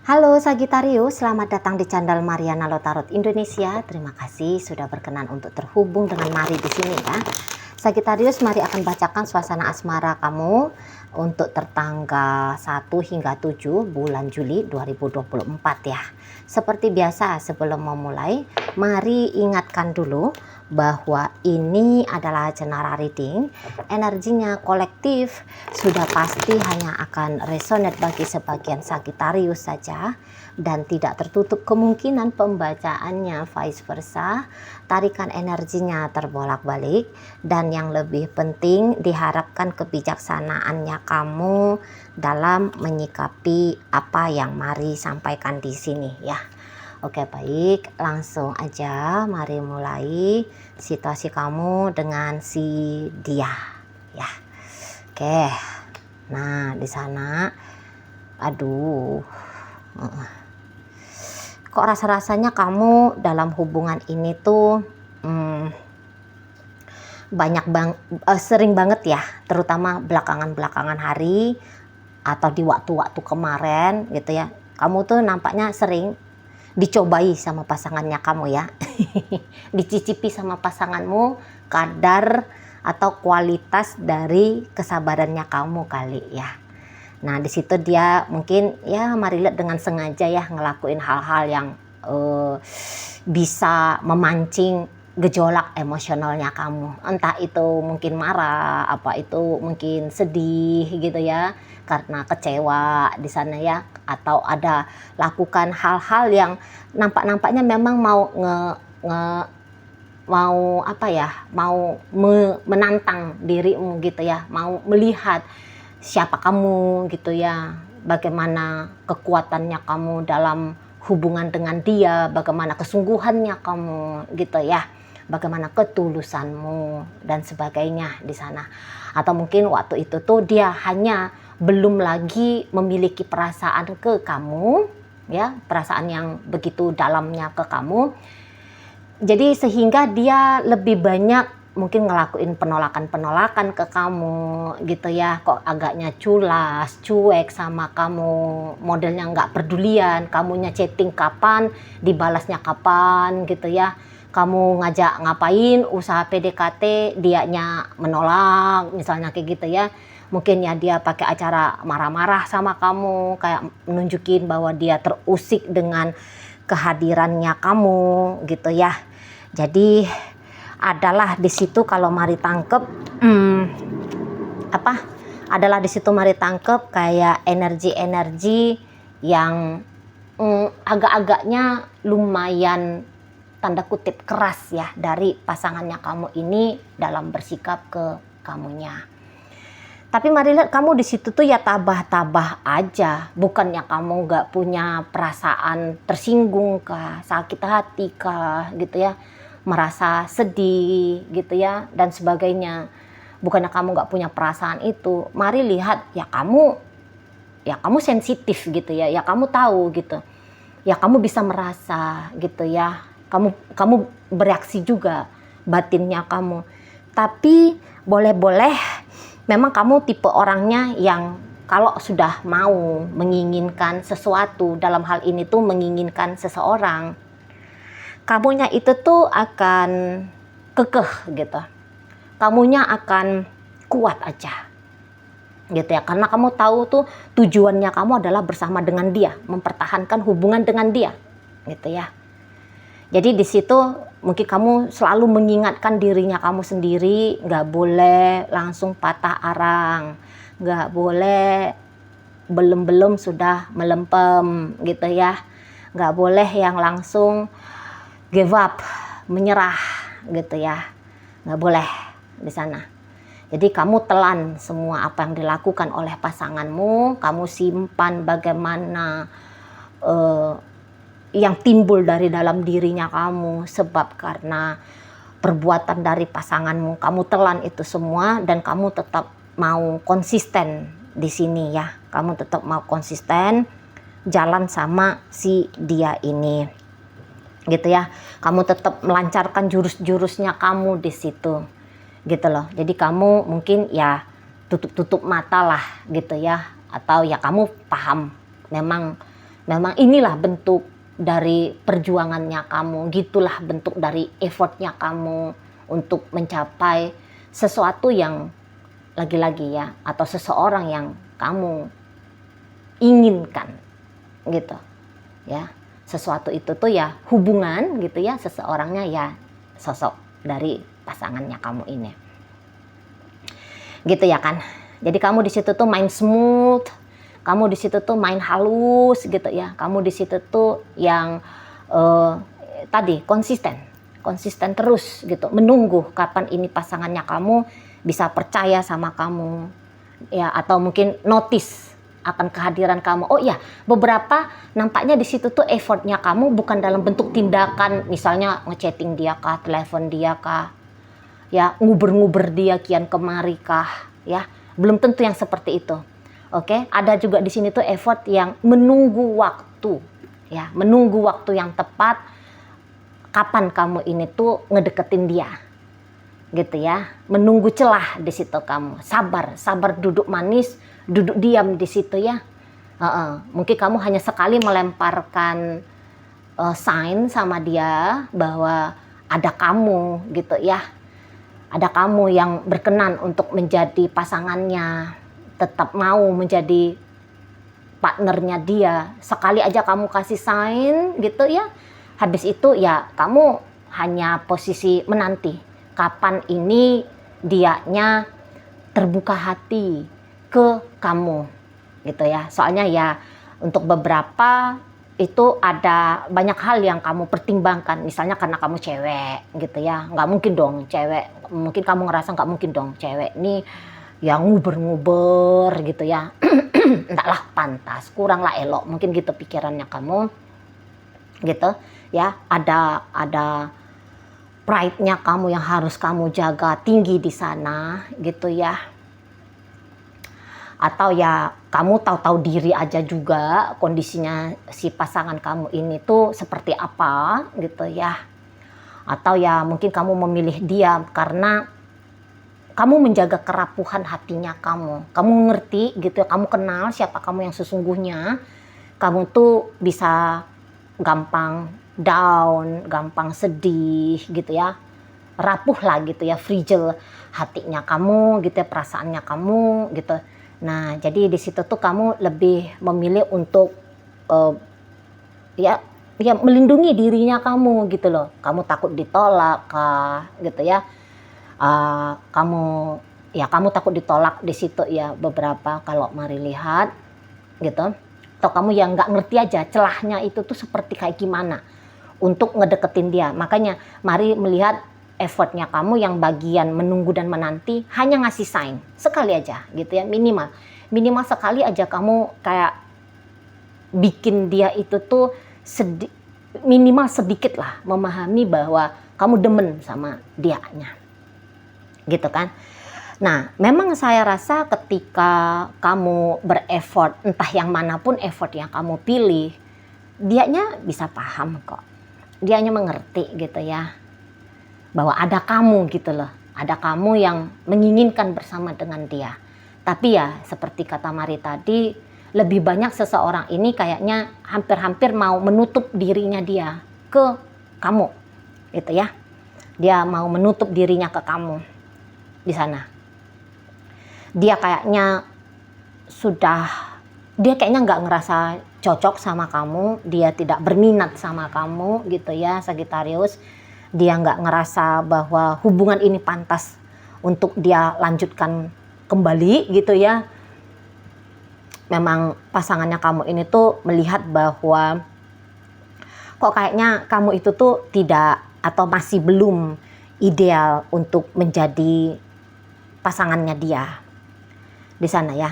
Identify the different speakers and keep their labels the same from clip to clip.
Speaker 1: Halo Sagitarius, selamat datang di channel Mariana Lotarot Indonesia. Terima kasih sudah berkenan untuk terhubung dengan Mari di sini ya. Sagitarius, Mari akan bacakan suasana asmara kamu untuk tertanggal 1 hingga 7 bulan Juli 2024 ya. Seperti biasa sebelum memulai, mari ingatkan dulu bahwa ini adalah general reading. Energinya kolektif, sudah pasti hanya akan resonate bagi sebagian Sagitarius saja dan tidak tertutup kemungkinan pembacaannya vice versa. Tarikan energinya terbolak-balik dan yang lebih penting diharapkan kebijaksanaannya kamu dalam menyikapi apa yang Mari sampaikan di sini ya. Oke, baik, langsung aja mari mulai situasi kamu dengan si dia ya. Oke. Nah, di sana aduh. Kok rasa-rasanya kamu dalam hubungan ini tuh sering banget ya, terutama belakangan hari atau di waktu-waktu kemarin gitu ya. Kamu tuh nampaknya sering dicobai sama pasangannya kamu ya. Dicicipi sama pasanganmu kadar atau kualitas dari kesabarannya kamu kali ya. Nah, di situ dia mungkin ya Mari lihat dengan sengaja ya ngelakuin hal-hal yang bisa memancing gejolak emosionalnya kamu. Entah itu mungkin marah, apa itu mungkin sedih gitu ya, karena kecewa di sana ya, atau ada lakukan hal-hal yang nampaknya memang mau menantang dirimu gitu ya, mau melihat siapa kamu gitu ya, bagaimana kekuatannya kamu dalam hubungan dengan dia, bagaimana kesungguhannya kamu gitu ya, bagaimana ketulusanmu dan sebagainya di sana. Atau mungkin waktu itu tuh dia hanya belum lagi memiliki perasaan ke kamu ya, perasaan yang begitu dalamnya ke kamu. Jadi sehingga dia lebih banyak mungkin ngelakuin penolakan ke kamu gitu ya, kok agaknya culas, cuek sama kamu, modelnya nggak pedulian, kamunya chatting kapan, dibalasnya kapan gitu ya. Kamu ngajak ngapain, usaha PDKT, dianya menolak misalnya kayak gitu ya. Mungkin ya dia pakai acara marah-marah sama kamu, kayak menunjukin bahwa dia terusik dengan kehadirannya kamu gitu ya. Jadi adalah di situ kalau Mari tangkep adalah di situ Mari tangkep kayak energi-energi yang agak-agaknya lumayan tanda kutip keras ya dari pasangannya kamu ini dalam bersikap ke kamunya. Tapi Mari lihat kamu di situ tuh ya tabah-tabah aja, bukannya kamu nggak punya perasaan tersinggung kah, sakit hati kah gitu ya, merasa sedih gitu ya dan sebagainya. Bukannya kamu nggak punya perasaan itu. Mari lihat ya kamu sensitif gitu ya, ya kamu tahu gitu, ya kamu bisa merasa gitu ya, kamu bereaksi juga batinnya kamu. Tapi boleh-boleh memang kamu tipe orangnya yang kalau sudah mau menginginkan sesuatu, dalam hal ini tuh menginginkan seseorang, kamunya itu tuh akan kekeh gitu. Kamunya akan kuat aja gitu ya, karena kamu tahu tuh tujuannya kamu adalah bersama dengan dia, mempertahankan hubungan dengan dia gitu ya. Jadi di situ mungkin kamu selalu mengingatkan dirinya kamu sendiri, nggak boleh langsung patah arang, nggak boleh belum sudah melempem gitu ya, nggak boleh yang langsung give up, menyerah gitu ya, nggak boleh di sana. Jadi kamu telan semua apa yang dilakukan oleh pasanganmu, kamu simpan bagaimana yang timbul dari dalam dirinya kamu, sebab karena perbuatan dari pasanganmu, kamu telan itu semua dan kamu tetap mau konsisten di sini ya. Kamu tetap mau konsisten jalan sama si dia ini. Gitu ya. Kamu tetap melancarkan jurus-jurusnya kamu di situ. Gitu loh. Jadi kamu mungkin ya tutup mata lah gitu ya, atau ya kamu paham memang memang inilah bentuk dari perjuangannya kamu, gitulah bentuk dari effortnya kamu untuk mencapai sesuatu yang lagi-lagi ya, atau seseorang yang kamu inginkan gitu ya. Sesuatu itu tuh ya hubungan gitu ya, seseorangnya ya sosok dari pasangannya kamu ini gitu ya kan. Jadi kamu di situ tuh main smooth, kamu di situ tuh main halus gitu ya, kamu di situ tuh yang tadi konsisten terus gitu, menunggu kapan ini pasangannya kamu bisa percaya sama kamu ya, atau mungkin notice akan kehadiran kamu. Oh iya, beberapa nampaknya di situ tuh effortnya kamu bukan dalam bentuk tindakan, misalnya ngechatting dia kah, telepon dia kah, ya nguber-nguber dia kian kemari kah, ya belum tentu yang seperti itu. Oke, ada juga di sini tuh effort yang menunggu waktu, ya menunggu waktu yang tepat kapan kamu ini tuh ngedeketin dia, gitu ya, menunggu celah di situ kamu, sabar duduk manis, duduk diam di situ ya. Mungkin kamu hanya sekali melemparkan sign sama dia bahwa ada kamu gitu ya, ada kamu yang berkenan untuk menjadi pasangannya, tetap mau menjadi partnernya dia. Sekali aja kamu kasih sign gitu ya, habis itu ya kamu hanya posisi menanti kapan ini dianya terbuka hati ke kamu gitu ya. Soalnya ya untuk beberapa itu ada banyak hal yang kamu pertimbangkan, misalnya karena kamu cewek gitu ya, nggak mungkin dong cewek, mungkin kamu ngerasa nggak mungkin dong cewek ini yang nguber-nguber gitu ya, entahlah pantas, kuranglah elok, mungkin gitu pikirannya kamu gitu ya. Ada pride-nya kamu yang harus kamu jaga tinggi di sana gitu ya. Atau ya kamu tahu-tahu diri aja juga kondisinya si pasangan kamu ini tuh seperti apa gitu ya. Atau ya mungkin kamu memilih dia karena kamu menjaga kerapuhan hatinya kamu. Kamu ngerti gitu ya, kamu kenal siapa kamu yang sesungguhnya. Kamu tuh bisa gampang down, gampang sedih gitu ya. Rapuh lah gitu ya, fragile hatinya kamu gitu ya, perasaannya kamu gitu. Nah, jadi di situ tuh kamu lebih memilih untuk ya melindungi dirinya kamu gitu loh. Kamu takut ditolak kah gitu ya. Kamu takut ditolak di situ ya, beberapa kalau mari lihat gitu. Atau kamu yang nggak ngerti aja celahnya itu tuh seperti kayak gimana untuk ngedeketin dia. Makanya mari melihat effortnya kamu yang bagian menunggu dan menanti, hanya ngasih sign sekali aja gitu ya, minimal sekali aja kamu kayak bikin dia itu tuh minimal sedikit lah memahami bahwa kamu demen sama dianya gitu kan. Nah, memang saya rasa ketika kamu bereffort, entah yang manapun effort yang kamu pilih, dianya bisa paham kok, dianya mengerti gitu ya, bahwa ada kamu gitu loh, ada kamu yang menginginkan bersama dengan dia. Tapi ya seperti kata Mari tadi, lebih banyak seseorang ini kayaknya hampir-hampir mau menutup dirinya dia ke kamu gitu ya. Dia mau menutup dirinya ke kamu di sana. Dia kayaknya nggak ngerasa cocok sama kamu, dia tidak berminat sama kamu gitu ya, Sagittarius. Dia nggak ngerasa bahwa hubungan ini pantas untuk dia lanjutkan kembali gitu ya. Memang pasangannya kamu ini tuh melihat bahwa kok kayaknya kamu itu tuh tidak atau masih belum ideal untuk menjadi pasangannya dia di sana ya.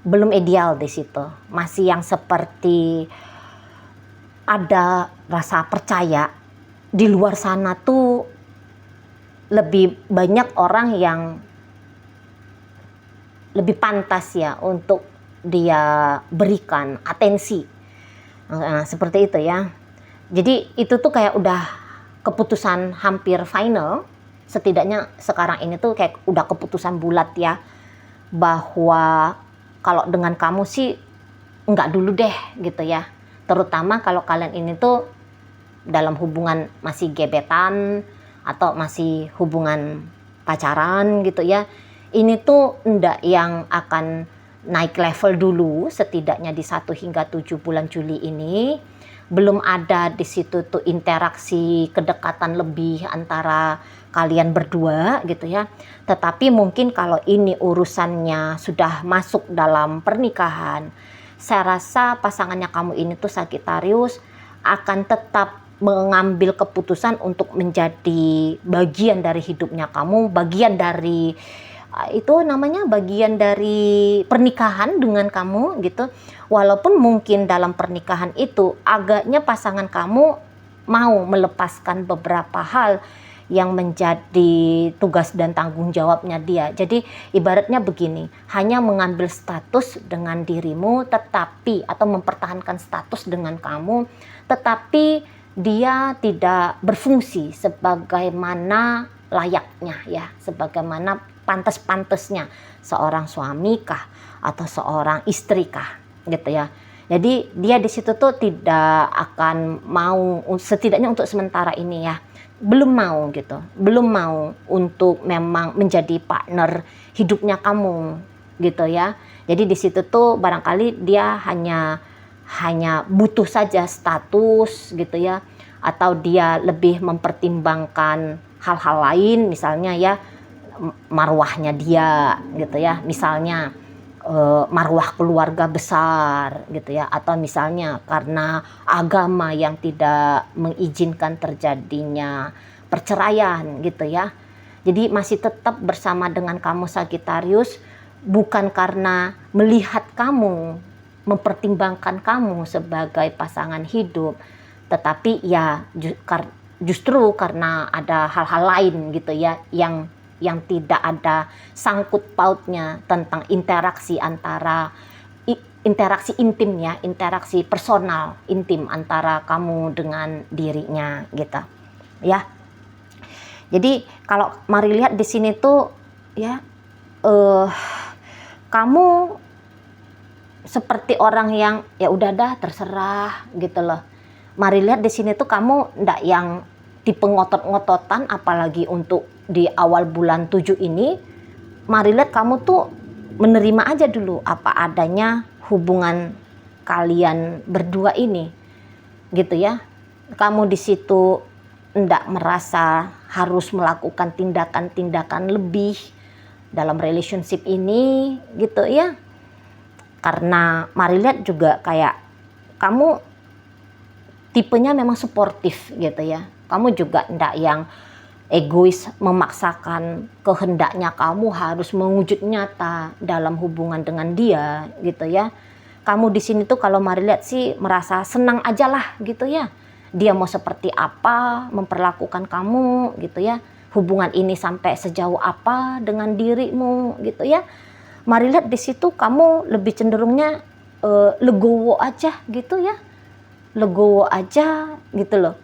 Speaker 1: Belum ideal di situ, masih yang seperti ada rasa percaya di luar sana tuh lebih banyak orang yang lebih pantas ya untuk dia berikan atensi. Nah, seperti itu ya. Jadi itu tuh kayak udah keputusan hampir final. Setidaknya sekarang ini tuh kayak udah keputusan bulat ya, bahwa kalau dengan kamu sih enggak dulu deh gitu ya. Terutama kalau kalian ini tuh dalam hubungan masih gebetan atau masih hubungan pacaran gitu ya. Ini tuh ndak yang akan naik level dulu, setidaknya di 1 hingga 7 bulan Juli ini. Belum ada di situ tuh interaksi kedekatan lebih antara kalian berdua gitu ya. Tetapi mungkin kalau ini urusannya sudah masuk dalam pernikahan, saya rasa pasangannya kamu ini tuh Sagittarius akan tetap mengambil keputusan untuk menjadi bagian dari hidupnya kamu, bagian dari itu namanya bagian dari pernikahan dengan kamu gitu. Walaupun mungkin dalam pernikahan itu agaknya pasangan kamu mau melepaskan beberapa hal yang menjadi tugas dan tanggung jawabnya dia. Jadi ibaratnya begini, hanya mengambil status dengan dirimu tetapi atau mempertahankan status dengan kamu, tetapi dia tidak berfungsi sebagaimana layaknya ya, sebagaimana pantas-pantasnya seorang suami kah atau seorang istri kah gitu ya. Jadi dia di situ tuh tidak akan mau, setidaknya untuk sementara ini ya, belum mau gitu, belum mau untuk memang menjadi partner hidupnya kamu gitu ya. Jadi di situ tuh barangkali dia hanya butuh saja status gitu ya, atau dia lebih mempertimbangkan hal-hal lain, misalnya ya marwahnya dia gitu ya, misalnya marwah keluarga besar gitu ya, atau misalnya karena agama yang tidak mengizinkan terjadinya perceraian gitu ya. Jadi masih tetap bersama dengan kamu Sagittarius, bukan karena melihat kamu, mempertimbangkan kamu sebagai pasangan hidup, tetapi ya justru karena ada hal-hal lain gitu ya, yang tidak ada sangkut pautnya tentang interaksi antara interaksi intim ya, interaksi personal intim antara kamu dengan dirinya gitu ya. Jadi kalau mari lihat di sini tuh ya, kamu seperti orang yang ya udah dah terserah gitu loh. Mari lihat di sini tuh kamu ndak yang tipe ngotot-ngototan, apalagi untuk di awal bulan 7 ini. Mari lihat kamu tuh menerima aja dulu apa adanya hubungan kalian berdua ini gitu ya. Kamu di situ ndak merasa harus melakukan tindakan-tindakan lebih dalam relationship ini gitu ya. Karena mari lihat juga kayak kamu tipenya memang suportif gitu ya. Kamu juga ndak yang egois memaksakan kehendaknya kamu harus mewujud nyata dalam hubungan dengan dia gitu ya. Kamu di sini tuh kalau mari lihat sih merasa senang aja lah gitu ya. Dia mau seperti apa memperlakukan kamu gitu ya. Hubungan ini sampai sejauh apa dengan dirimu gitu ya. Mari lihat di situ kamu lebih cenderungnya legowo aja gitu ya. Legowo aja gitu loh.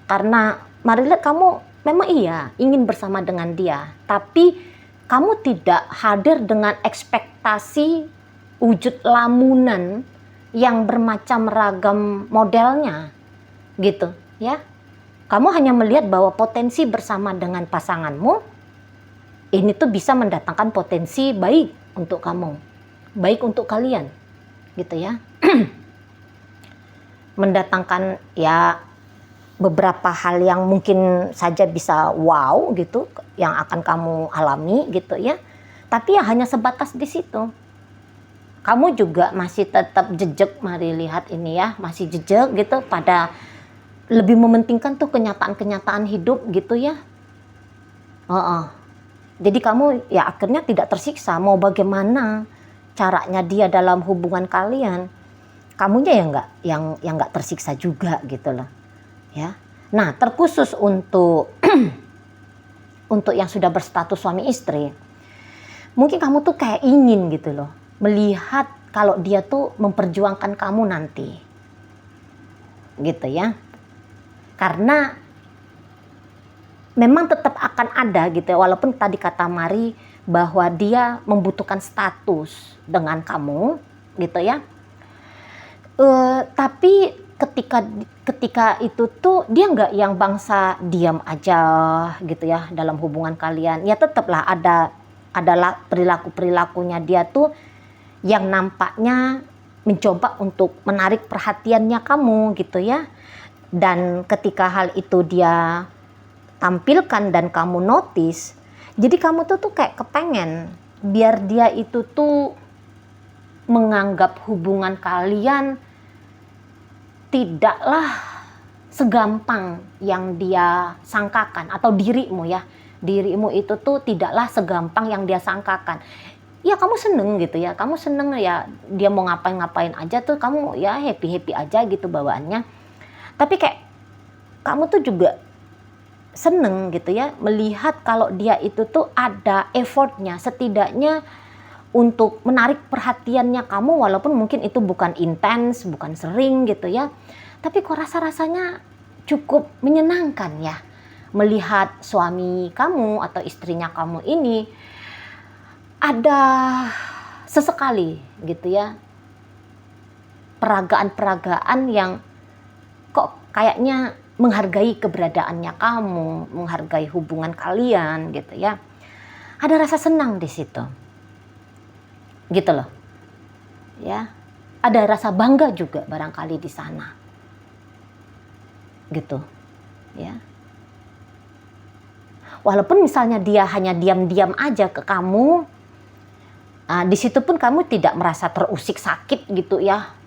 Speaker 1: Karena mari lihat kamu memang iya ingin bersama dengan dia, tapi kamu tidak hadir dengan ekspektasi wujud lamunan yang bermacam ragam modelnya gitu ya. Kamu hanya melihat bahwa potensi bersama dengan pasanganmu ini tuh bisa mendatangkan potensi baik untuk kamu, baik untuk kalian gitu ya. Mendatangkan ya beberapa hal yang mungkin saja bisa wow gitu yang akan kamu alami gitu ya. Tapi ya hanya sebatas di situ. Kamu juga masih tetap jejak, mari lihat ini ya, masih jejak gitu pada lebih mementingkan tuh kenyataan-kenyataan hidup gitu ya. Jadi kamu ya akhirnya tidak tersiksa, mau bagaimana caranya dia dalam hubungan kalian. Kamunya yang nggak tersiksa juga gitu loh. Ya. Nah, terkhusus untuk untuk yang sudah berstatus suami istri, mungkin kamu tuh kayak ingin gitu loh, melihat kalau dia tuh memperjuangkan kamu nanti. Gitu ya. Karena memang tetap akan ada gitu ya, walaupun tadi kata Mari bahwa dia membutuhkan status dengan kamu gitu ya. Tapi ketika itu tuh dia nggak yang bangsa diam aja gitu ya dalam hubungan kalian. Ya tetaplah adalah perilakunya dia tuh yang nampaknya mencoba untuk menarik perhatiannya kamu gitu ya. Dan ketika hal itu dia tampilkan dan kamu notice, jadi kamu tuh kayak kepengen biar dia itu tuh menganggap hubungan kalian tidaklah segampang yang dia sangkakan, atau dirimu itu tuh tidaklah segampang yang dia sangkakan. Ya kamu seneng gitu ya, kamu seneng ya dia mau ngapain aja tuh kamu ya happy aja gitu bawaannya. Tapi kayak kamu tuh juga seneng gitu ya melihat kalau dia itu tuh ada effortnya, setidaknya untuk menarik perhatiannya kamu, walaupun mungkin itu bukan intens, bukan sering gitu ya. Tapi kok rasanya cukup menyenangkan ya melihat suami kamu atau istrinya kamu ini ada sesekali gitu ya peragaan-peragaan yang kok kayaknya menghargai keberadaannya kamu, menghargai hubungan kalian gitu ya. Ada rasa senang di situ. Gitu loh. Ya. Ada rasa bangga juga barangkali di sana. Gitu. Ya. Walaupun misalnya dia hanya diam-diam aja ke kamu, di situ pun kamu tidak merasa terusik sakit gitu ya.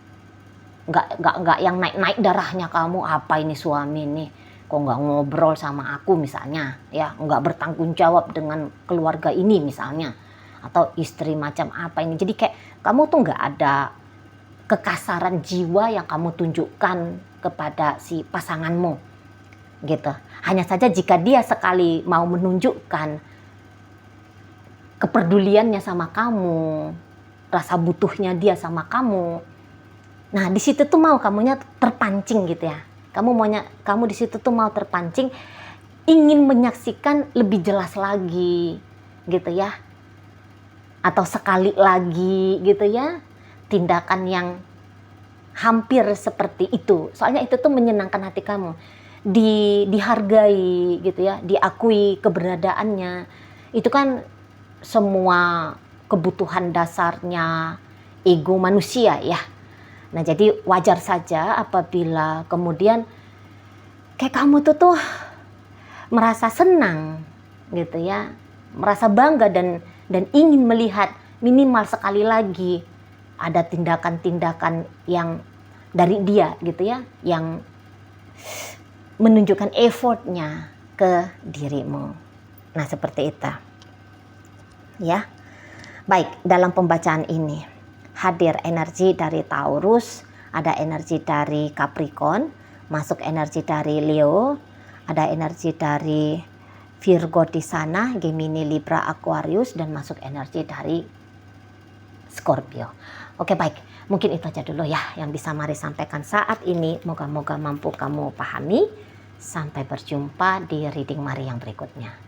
Speaker 1: Nggak yang naik darahnya kamu, apa ini suami nih kok nggak ngobrol sama aku misalnya ya, nggak bertanggung jawab dengan keluarga ini misalnya, atau istri macam apa ini. Jadi kayak kamu tuh nggak ada kekasaran jiwa yang kamu tunjukkan kepada si pasanganmu gitu. Hanya saja jika dia sekali mau menunjukkan kepeduliannya sama kamu, rasa butuhnya dia sama kamu, nah di situ tuh mau kamunya terpancing gitu ya. Kamu di situ tuh mau terpancing, ingin menyaksikan lebih jelas lagi gitu ya. Atau sekali lagi gitu ya, tindakan yang hampir seperti itu. Soalnya itu tuh menyenangkan hati kamu. Dihargai gitu ya, diakui keberadaannya. Itu kan semua kebutuhan dasarnya ego manusia ya. Nah jadi wajar saja apabila kemudian kayak kamu tuh merasa senang gitu ya, merasa bangga dan ingin melihat minimal sekali lagi ada tindakan-tindakan yang dari dia gitu ya, yang menunjukkan effortnya ke dirimu. Nah seperti itu ya. Baik, dalam pembacaan ini hadir energi dari Taurus, ada energi dari Capricorn, masuk energi dari Leo, ada energi dari Virgo di sana, Gemini, Libra, Aquarius, dan masuk energi dari Scorpio. Oke baik, mungkin itu aja dulu ya yang bisa Mari sampaikan saat ini. Moga-moga mampu kamu pahami. Sampai berjumpa di reading Mari yang berikutnya.